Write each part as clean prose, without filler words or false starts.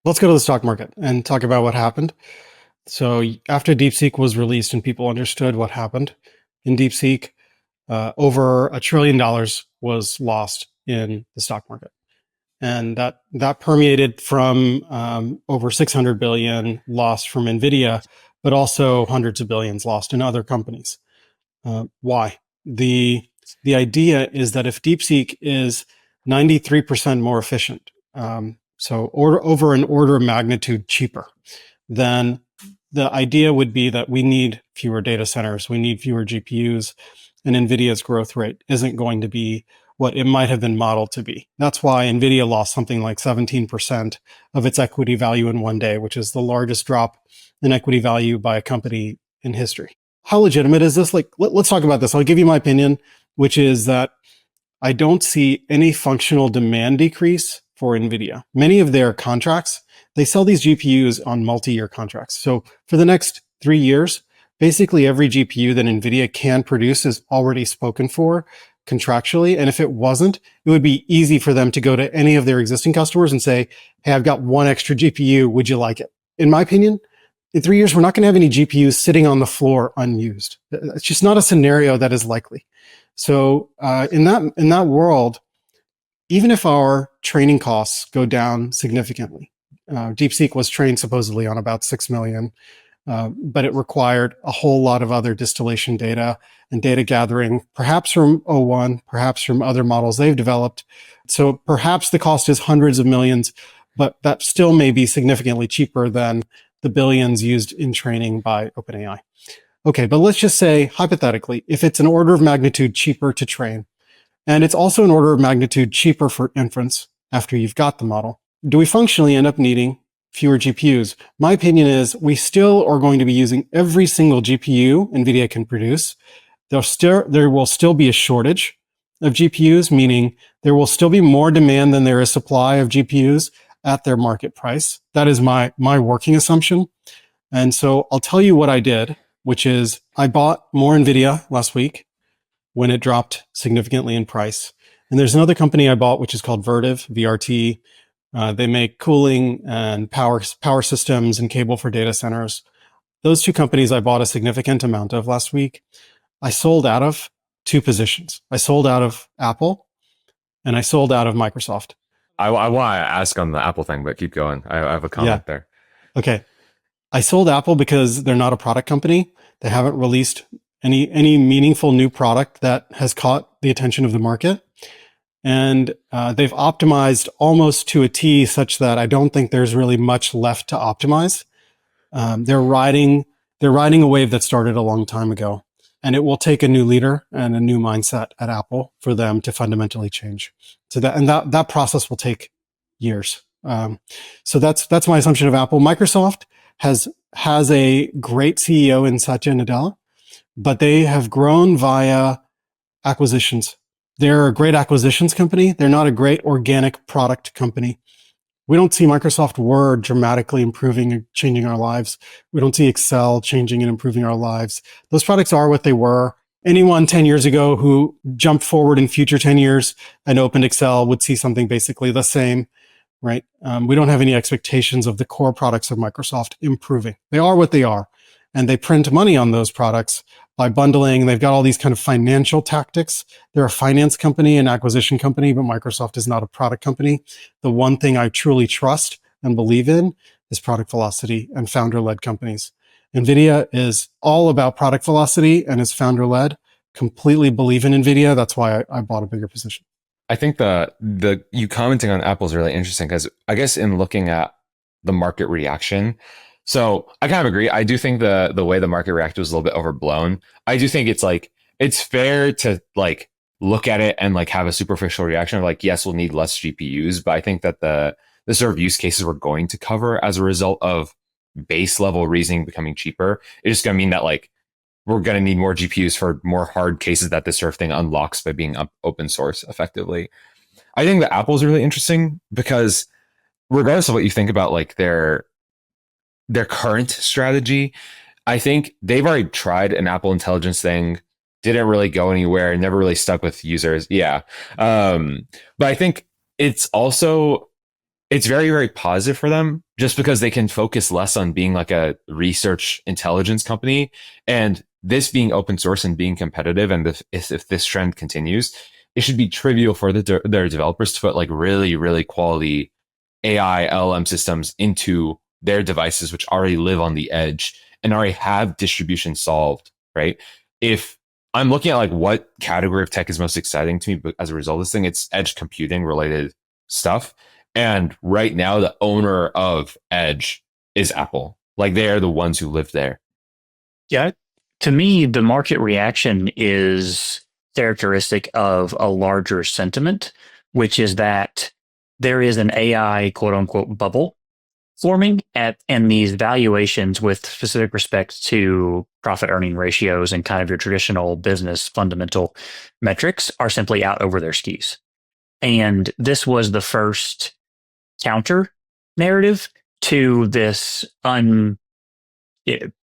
Let's go to the stock market and talk about what happened. So after DeepSeek was released and people understood what happened in DeepSeek, over $1 trillion was lost in the stock market, and that permeated from over 600 billion lost from Nvidia, but also hundreds of billions lost in other companies. Why? The idea is that if DeepSeek is 93% more efficient, over an order of magnitude cheaper, then the idea would be that we need fewer data centers, we need fewer GPUs, and NVIDIA's growth rate isn't going to be what it might have been modeled to be. That's why NVIDIA lost something like 17% of its equity value in one day, which is the largest drop in equity value by a company in history. How legitimate is this? Let's talk about this. I'll give you my opinion, which is that I don't see any functional demand decrease for NVIDIA. Many of their contracts, they sell these GPUs on multi-year contracts. So for the next 3 years, basically every GPU that NVIDIA can produce is already spoken for contractually. And if it wasn't, it would be easy for them to go to any of their existing customers and say, hey, I've got one extra GPU. Would you like it? In my opinion, in 3 years, we're not going to have any GPUs sitting on the floor unused. It's just not a scenario that is likely. So in that world, even if our training costs go down significantly, DeepSeek was trained supposedly on about 6 million, but it required a whole lot of other distillation data and data gathering, perhaps from O1, perhaps from other models they've developed. So perhaps the cost is hundreds of millions, but that still may be significantly cheaper than the billions used in training by OpenAI. Okay, but let's just say, hypothetically, if it's an order of magnitude cheaper to train, and it's also an order of magnitude cheaper for inference after you've got the model, do we functionally end up needing fewer GPUs? My opinion is we still are going to be using every single GPU NVIDIA can produce. There will still be a shortage of GPUs, meaning there will still be more demand than there is supply of GPUs at their market price. That is my working assumption. And so I'll tell you what I did, which is I bought more NVIDIA last week when it dropped significantly in price. And there's another company I bought, which is called Vertiv, VRT. They make cooling and power systems and cable for data centers. Those two companies I bought a significant amount of last week. I sold out of two positions. I sold out of Apple and I sold out of Microsoft. I want to ask on the Apple thing, but keep going. I have a Yeah. comment there. Okay. I sold Apple because they're not a product company. They haven't released any meaningful new product that has caught the attention of the market. And they've optimized almost to a T such that I don't think there's really much left to optimize. They're riding a wave that started a long time ago. And it will take a new leader and a new mindset at Apple for them to fundamentally change. So that process will take years. So that's my assumption of Apple. Microsoft has a great CEO in Satya Nadella, but they have grown via acquisitions. They're a great acquisitions company. They're not a great organic product company. We don't see Microsoft Word dramatically improving and changing our lives. We don't see Excel changing and improving our lives. Those products are what they were. Anyone 10 years ago who jumped forward in future 10 years and opened Excel would see something basically the same, right? We don't have any expectations of the core products of Microsoft improving. They are what they are. And they print money on those products by bundling. They've got all these kind of financial tactics. They're a finance company, an acquisition company, but Microsoft is not a product company. The one thing I truly trust and believe in is product velocity and founder-led companies. NVIDIA is all about product velocity and is founder-led. Completely believe in NVIDIA. That's why I bought a bigger position. I think the you commenting on Apple is really interesting because I guess in looking at the market reaction, so I kind of agree. I do think the way the market reacted was a little bit overblown. I do think it's fair to look at it and have a superficial reaction of yes, we'll need less GPUs, but I think that the sort of use cases we're going to cover as a result of base level reasoning becoming cheaper, it's just going to mean that we're going to need more GPUs for more hard cases that this sort of thing unlocks by being open source effectively. I think that Apple's really interesting because regardless of what you think about their current strategy, I think they've already tried an Apple Intelligence thing, didn't really go anywhere, never really stuck with users. Yeah. But I think it's also it's very, very positive for them just because they can focus less on being like a research intelligence company. And this being open source and being competitive, and if this trend continues, it should be trivial for their developers to put like really, really quality AI LLM systems into their devices, which already live on the edge and already have distribution solved, right? If I'm looking at like what category of tech is most exciting to me, but as a result of this thing, it's edge computing related stuff. And right now, the owner of Edge is Apple. Like they are the ones who live there. Yeah. To me, the market reaction is characteristic of a larger sentiment, which is that there is an AI quote unquote bubble forming at and these valuations with specific respect to profit earning ratios and kind of your traditional business fundamental metrics are simply out over their skis. And this was the first counter narrative to this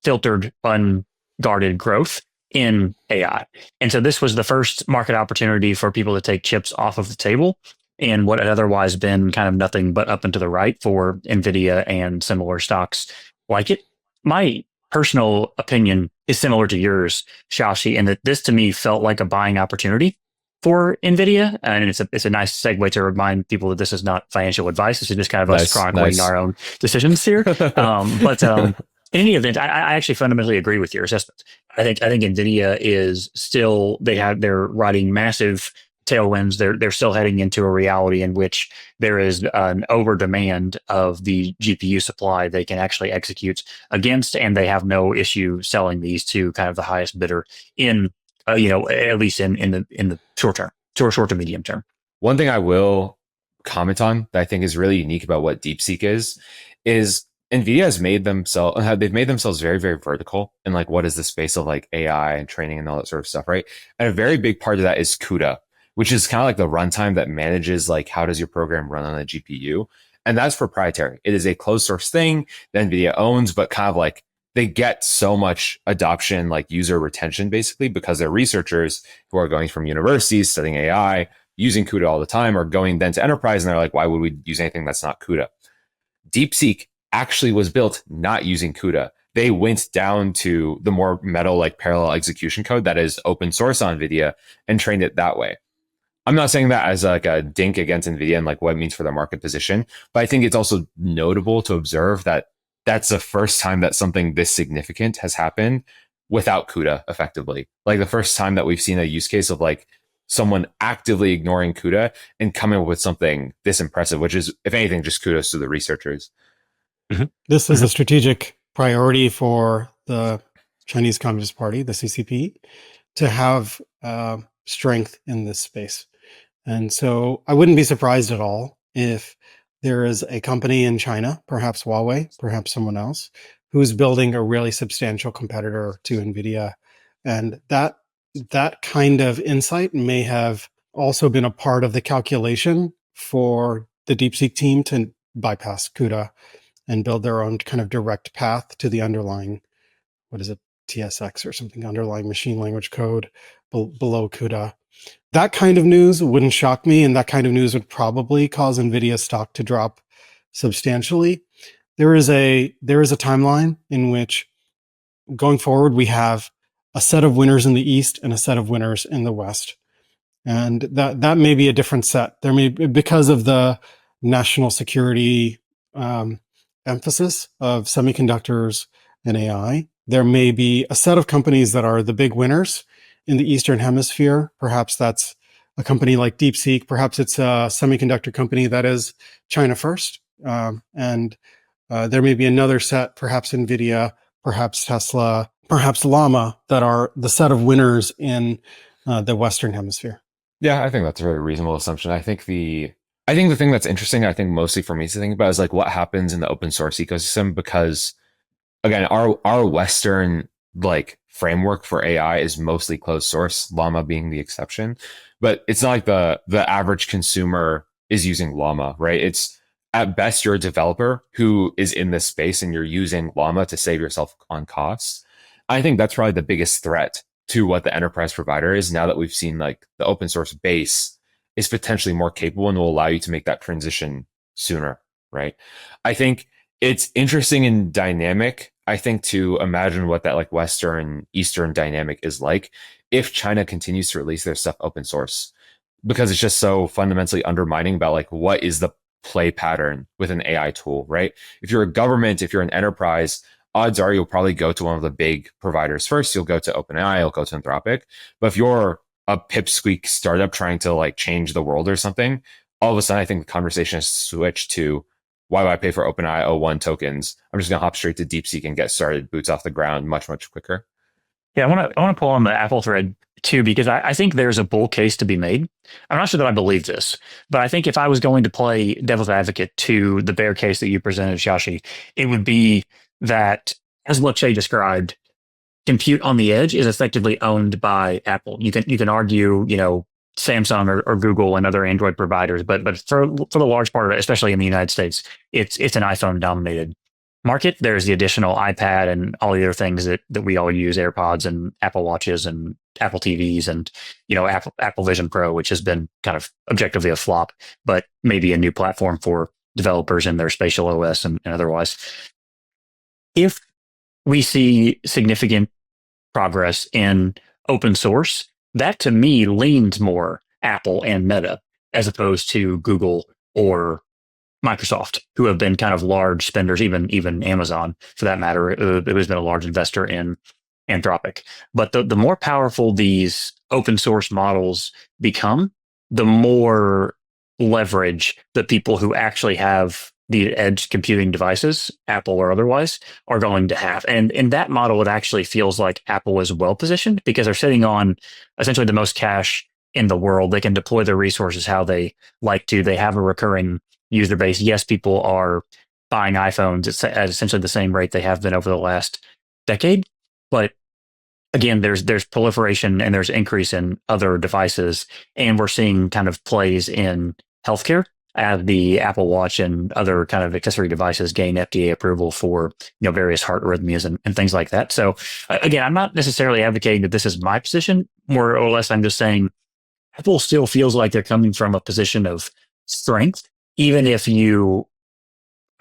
filtered, unguarded growth in AI. And so this was the first market opportunity for people to take chips off of the table in what had otherwise been kind of nothing but up and to the right for NVIDIA and similar stocks like it. My personal opinion is similar to yours, Shashi, in that this to me felt like a buying opportunity for NVIDIA. And it's a nice segue to remind people that this is not financial advice. This is just kind of us Nice, chronicling nice. our own decisions here. But in any event, I actually fundamentally agree with your assessment. I think Nvidia is still they're riding massive tailwinds. They're still heading into a reality in which there is an over demand of the GPU supply they can actually execute against, and they have no issue selling these to kind of the highest bidder in at least in the short to medium term. One thing I will comment on that I think is really unique about what DeepSeek is NVIDIA has made themselves they've made themselves very, very vertical in like what is the space of like AI and training and all that sort of stuff, right? And a very big part of that is CUDA, which is kind of like the runtime that manages like how does your program run on a GPU. And that's proprietary. It is a closed source thing that NVIDIA owns, but kind of like they get so much adoption, like user retention, basically, because they're researchers who are going from universities studying AI, using CUDA all the time, or going then to enterprise, and they're like, why would we use anything that's not CUDA? DeepSeek actually was built not using CUDA. They went down to the more metal, like parallel execution code that is open source on NVIDIA and trained it that way. I'm not saying that as like a dink against NVIDIA and like what it means for their market position, but I think it's also notable to observe that that's the first time that something this significant has happened without CUDA effectively. Like the first time that we've seen a use case of like someone actively ignoring CUDA and coming up with something this impressive, which is, if anything, just kudos to the researchers. Mm-hmm. This is a strategic priority for the Chinese Communist Party, the CCP, to have strength in this space. And so I wouldn't be surprised at all if there is a company in China, perhaps Huawei, perhaps someone else, who's building a really substantial competitor to NVIDIA. And that kind of insight may have also been a part of the calculation for the DeepSeek team to bypass CUDA and build their own kind of direct path to the underlying, what is it, TSX or something, underlying machine language code below CUDA. That kind of news wouldn't shock me, and that kind of news would probably cause NVIDIA stock to drop substantially. There is a timeline in which, going forward, we have a set of winners in the East and a set of winners in the West, and that may be a different set. There may, because of the national security emphasis of semiconductors and AI, there may be a set of companies that are the big winners in the Eastern Hemisphere. Perhaps that's a company like DeepSeek. Perhaps it's a semiconductor company that is China first. And there may be another set, perhaps NVIDIA, perhaps Tesla, perhaps Llama, that are the set of winners in the Western Hemisphere. Yeah, I think that's a very reasonable assumption. I think the thing that's interesting, I think mostly for me to think about is like what happens in the open source ecosystem, because again, our Western like framework for AI is mostly closed source, Llama being the exception. But it's not like the average consumer is using Llama, right? It's at best you're a developer who is in this space and you're using Llama to save yourself on costs. I think that's probably the biggest threat to what the enterprise provider is now that we've seen like the open source base is potentially more capable and will allow you to make that transition sooner. right? I think it's interesting and dynamic, I think, to imagine what that like Western Eastern dynamic is like if China continues to release their stuff open source, because it's just so fundamentally undermining about like what is the play pattern with an AI tool, right? If you're a government, if you're an enterprise, odds are you'll probably go to one of the big providers first. You'll go to OpenAI, you'll go to Anthropic. But if you're a pipsqueak startup trying to like change the world or something, all of a sudden I think the conversation has switched to why would I pay for OpenAI O1 tokens? I'm just gonna hop straight to DeepSeek and get started, boots off the ground, much, much quicker. Yeah, I want to pull on the Apple thread too, because I think there's a bull case to be made. I'm not sure that I believe this, but I think if I was going to play devil's advocate to the bear case that you presented, Shashi, it would be that, as Lakshay described, compute on the edge is effectively owned by Apple. You can argue, Samsung or Google and other Android providers, but for the large part of it, especially in the United States, it's an iPhone dominated market. There's the additional iPad and all the other things that we all use, AirPods and Apple Watches and Apple TVs and Apple Vision Pro, which has been kind of objectively a flop, but maybe a new platform for developers in their spatial OS and otherwise. If we see significant progress in open source, that to me leans more Apple and Meta as opposed to Google or Microsoft, who have been kind of large spenders, even Amazon for that matter, it has been a large investor in Anthropic. But the more powerful these open source models become, the more leverage the people who actually have the edge computing devices, Apple or otherwise, are going to have. And in that model, it actually feels like Apple is well positioned because they're sitting on essentially the most cash in the world. They can deploy their resources how they like to. They have a recurring user base. Yes, people are buying iPhones at essentially the same rate they have been over the last decade. But again, there's proliferation and there's increase in other devices. And we're seeing kind of plays in healthcare as the Apple Watch and other kind of accessory devices gain FDA approval for various heart arrhythmias and things like that. So again, I'm not necessarily advocating that this is my position. More or less, I'm just saying Apple still feels like they're coming from a position of strength, even if and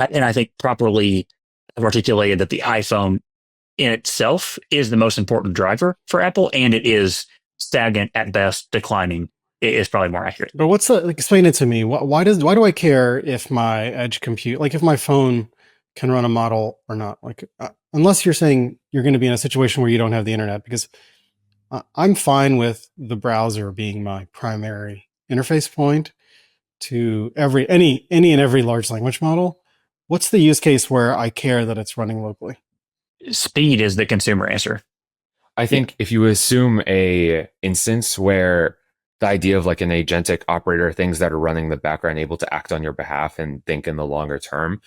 I think properly have articulated that the iPhone in itself is the most important driver for Apple, and it is stagnant at best, declining is probably more accurate. But what's the, like, explain it to me. Why do I care if my edge compute, like if my phone can run a model or not? Like, unless you're saying you're going to be in a situation where you don't have the internet, because I'm fine with the browser being my primary interface point to any and every large language model. What's the use case where I care that it's running locally? Speed is the consumer answer. I think if you assume a instance where the idea of like an agentic operator, things that are running in the background, able to act on your behalf and think in the longer term,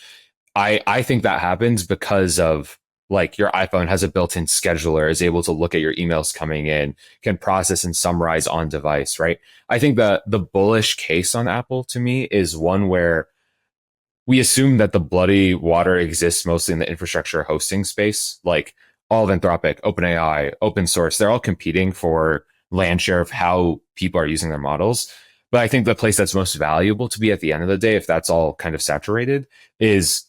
I think that happens because of like your iPhone has a built-in scheduler, is able to look at your emails coming in, can process and summarize on device, right? I think the bullish case on Apple to me is one where we assume that the bloody water exists mostly in the infrastructure hosting space, like all of Anthropic, OpenAI, open source. They're all competing for land share of how people are using their models. But I think the place that's most valuable to be at the end of the day, if that's all kind of saturated, is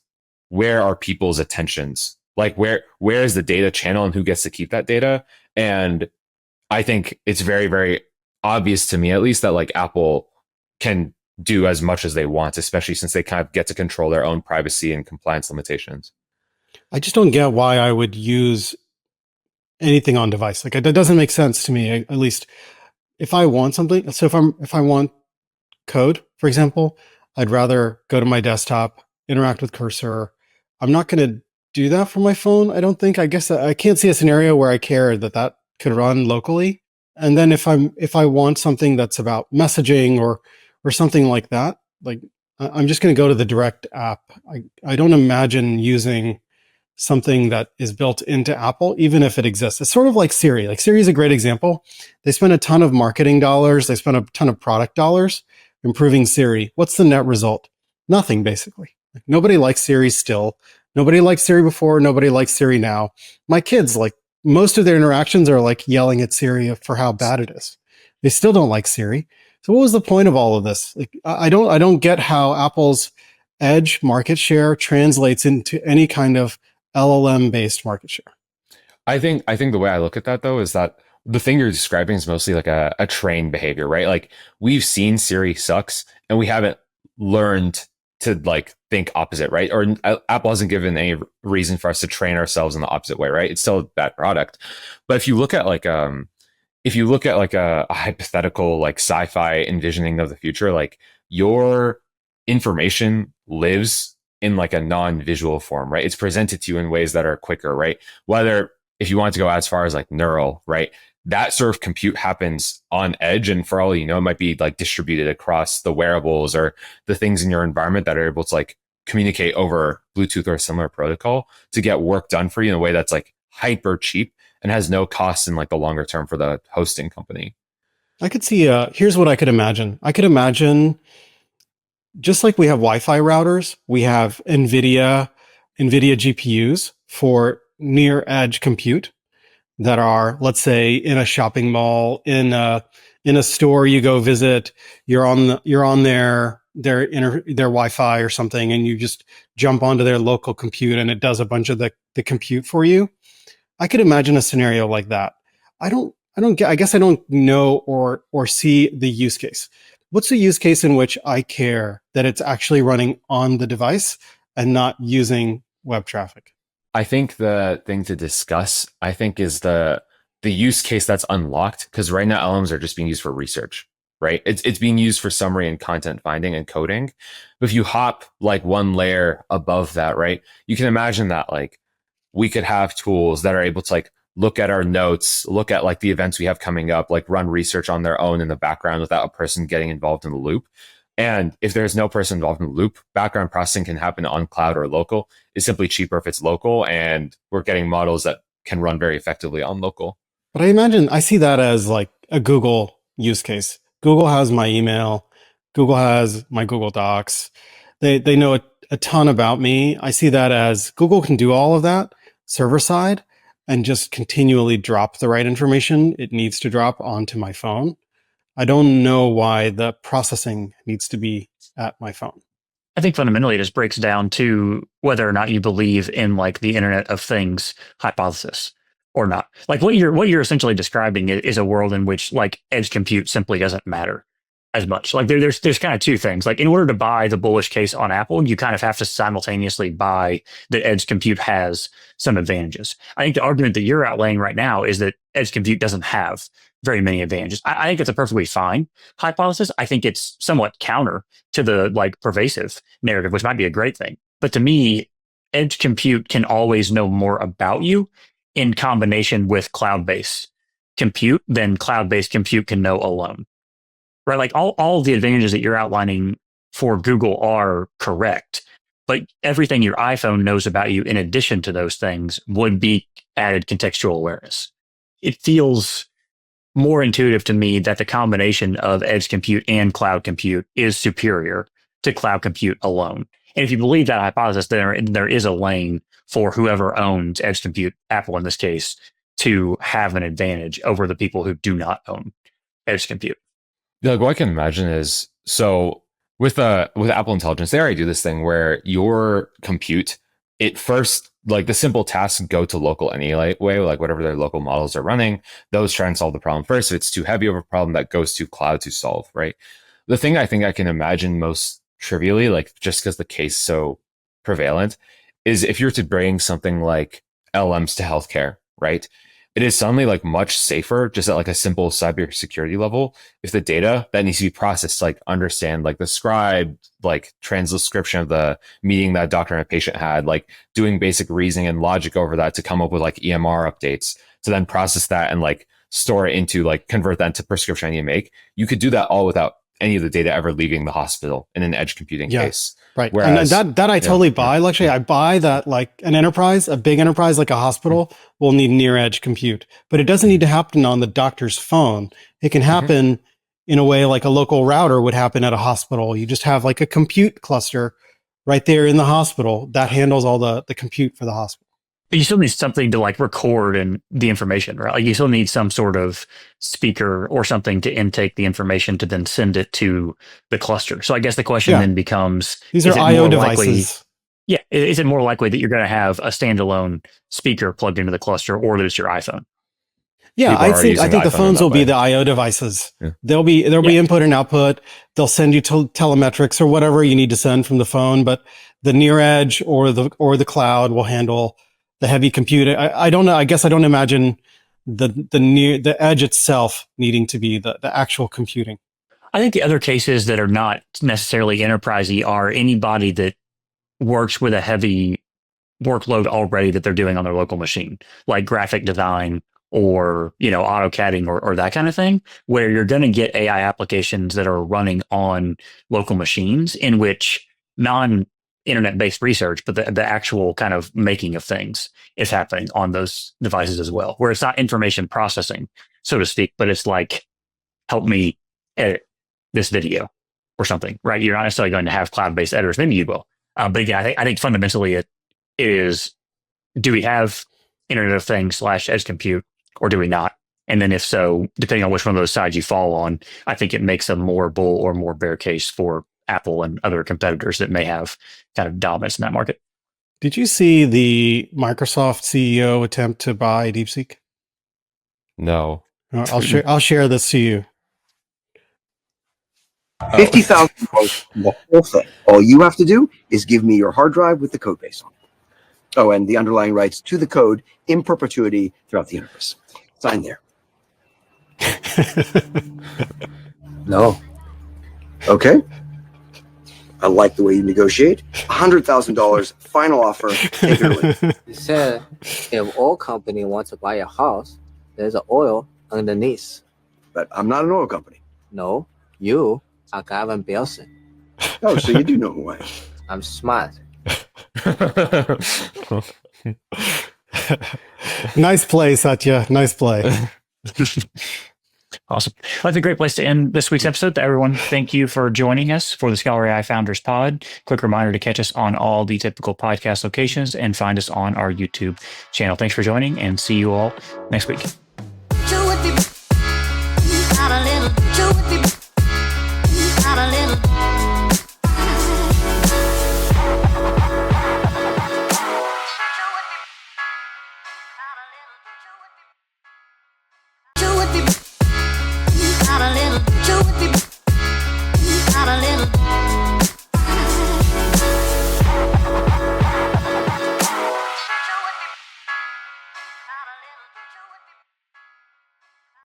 where are people's attentions? Like where is the data channel and who gets to keep that data? And I think it's very, very obvious to me, at least, that like Apple can do as much as they want, especially since they kind of get to control their own privacy and compliance limitations. I just don't get why I would use anything on device. Like that doesn't make sense to me. At least if I want something. So if I want code, for example, I'd rather go to my desktop, interact with cursor. I'm not going to do that for my phone. I don't think. I guess I can't see a scenario where I care that could run locally. And then if I want something that's about messaging or something like that, like I'm just going to go to the direct app. I don't imagine using something that is built into Apple, even if it exists. It's sort of like Siri. Like Siri is a great example. They spend a ton of marketing dollars. They spend a ton of product dollars improving Siri. What's the net result? Nothing, basically. Like, nobody likes Siri still. Nobody liked Siri before. Nobody likes Siri now. My kids, like, most of their interactions are like yelling at Siri for how bad it is. They still don't like Siri. So what was the point of all of this? Like, I don't get how Apple's edge market share translates into any kind of LLM based market share? I think the way I look at that though is that the thing you're describing is mostly like a trained behavior, right? Like we've seen Siri sucks and we haven't learned to like think opposite, right? Or Apple hasn't given any reason for us to train ourselves in the opposite way, right? It's still a bad product. But if you look at like a hypothetical like sci-fi envisioning of the future, like your information lives in like a non-visual form, right? It's presented to you in ways that are quicker, right? Whether if you want to go as far as like neural, right? That sort of compute happens on edge. And for all you know, it might be like distributed across the wearables or the things in your environment that are able to like communicate over Bluetooth or a similar protocol to get work done for you in a way that's like hyper cheap and has no costs in like the longer term for the hosting company. I could see, here's what I could imagine. I could imagine just like we have Wi-Fi routers, we have NVIDIA GPUs for near edge compute that are, let's say, in a shopping mall, in a store you go visit, you're on their Wi-Fi or something, and you just jump onto their local compute and it does a bunch of the compute for you. I could imagine a scenario like that. I guess I don't know or see the use case. What's the use case in which I care that it's actually running on the device and not using web traffic? I think the thing to discuss, I think, is the use case that's unlocked because right now LMs are just being used for research, right? It's being used for summary and content finding and coding. But if you hop like one layer above that, right, you can imagine that like we could have tools that are able to like look at our notes, look at like the events we have coming up, like run research on their own in the background without a person getting involved in the loop. And if there's no person involved in the loop, background processing can happen on cloud or local. It's simply cheaper if it's local, and we're getting models that can run very effectively on local. But I see that as like a Google use case. Google has my email. Google has my Google Docs. They know a ton about me. I see that as Google can do all of that server side and just continually drop the right information it needs to drop onto my phone. I don't know why the processing needs to be at my phone. I think fundamentally it just breaks down to whether or not you believe in like the Internet of Things hypothesis or not. Like what you're essentially describing is a world in which like edge compute simply doesn't matter as much. Like there's kind of two things. Like in order to buy the bullish case on Apple, you kind of have to simultaneously buy that edge compute has some advantages. I think the argument that you're outlaying right now is that edge compute doesn't have very many advantages. I think it's a perfectly fine hypothesis. I think it's somewhat counter to the like pervasive narrative, which might be a great thing. But to me, edge compute can always know more about you in combination with cloud-based compute than cloud-based compute can know alone. Right? Like all the advantages that you're outlining for Google are correct, but everything your iPhone knows about you in addition to those things would be added contextual awareness. It feels more intuitive to me that the combination of edge compute and cloud compute is superior to cloud compute alone. And if you believe that hypothesis, then there is a lane for whoever owns edge compute, Apple in this case, to have an advantage over the people who do not own edge compute. Like what I can imagine is so with Apple Intelligence, they already do this thing where your compute, it first like the simple tasks go to local anyway, like whatever their local models are running, those try and solve the problem first. If it's too heavy of a problem, that goes to cloud to solve, right? The thing I think I can imagine most trivially, like just because the case is so prevalent, is if you're to bring something like LMs to healthcare, right? It is suddenly like much safer just at like a simple cybersecurity level if the data that needs to be processed like understand like the scribe like transcription of the meeting that a doctor and a patient had, like doing basic reasoning and logic over that to come up with like EMR updates to then process that and like store it into like convert that into prescription I need to make. You could do that all without any of the data ever leaving the hospital in an edge computing case. Right. Whereas, and that I totally buy. yeah, Actually, yeah. I buy that like an enterprise, a big enterprise like a hospital will need near edge compute, but it doesn't need to happen on the doctor's phone. It can happen in a way like a local router would happen at a hospital. You just have like a compute cluster right there in the hospital that handles all the compute for the hospital. But you still need something to like record and the information, right? Like you still need some sort of speaker or something to intake the information to then send it to the cluster. So I guess the question Yeah. then becomes: These is are it I/O more likely? devices. Yeah, is it more likely that you're going to have a standalone speaker plugged into the cluster, or that it's your iPhone? Yeah, People are I using think the iPhone in phones that will be way. the I/O devices. Yeah. There'll be Yeah. input and output. They'll send you telemetrics or whatever you need to send from the phone, but the near edge or the cloud will handle the heavy compute. I don't know. I guess I don't imagine the edge itself needing to be the actual computing. I think the other cases that are not necessarily enterprisey are anybody that works with a heavy workload already that they're doing on their local machine, like graphic design or AutoCADing or that kind of thing, where you're going to get AI applications that are running on local machines in which non-internet based research, but the actual kind of making of things is happening on those devices as well, where it's not information processing, so to speak, but it's like, help me edit this video or something, right? You're not necessarily going to have cloud-based editors. Maybe you will. But again, I think fundamentally it is, do we have Internet of Things / edge compute, or do we not? And then if so, depending on which one of those sides you fall on, I think it makes a more bull or more bear case for Apple and other competitors that may have kind of dominance in that market. Did you see the Microsoft CEO attempt to buy DeepSeek? No. I'll share this to you. $50,000 for the whole thing. All you have to do is give me your hard drive with the code base on it. Oh, and the underlying rights to the code in perpetuity throughout the universe. Sign there. No. Okay. I like the way you negotiate. $100,000 final offer. Take it away. He said, if oil company wants to buy a house, there's an oil underneath. But I'm not an oil company. No, you are Gavin Belson. Oh, so you do know who I am. I'm smart. Nice play, Satya. Nice play. Awesome. Well, that's a great place to end this week's episode. To everyone, thank you for joining us for the Scholar AI Founders Pod. Quick reminder to catch us on all the typical podcast locations and find us on our YouTube channel. Thanks for joining, and see you all next week. Chew with me.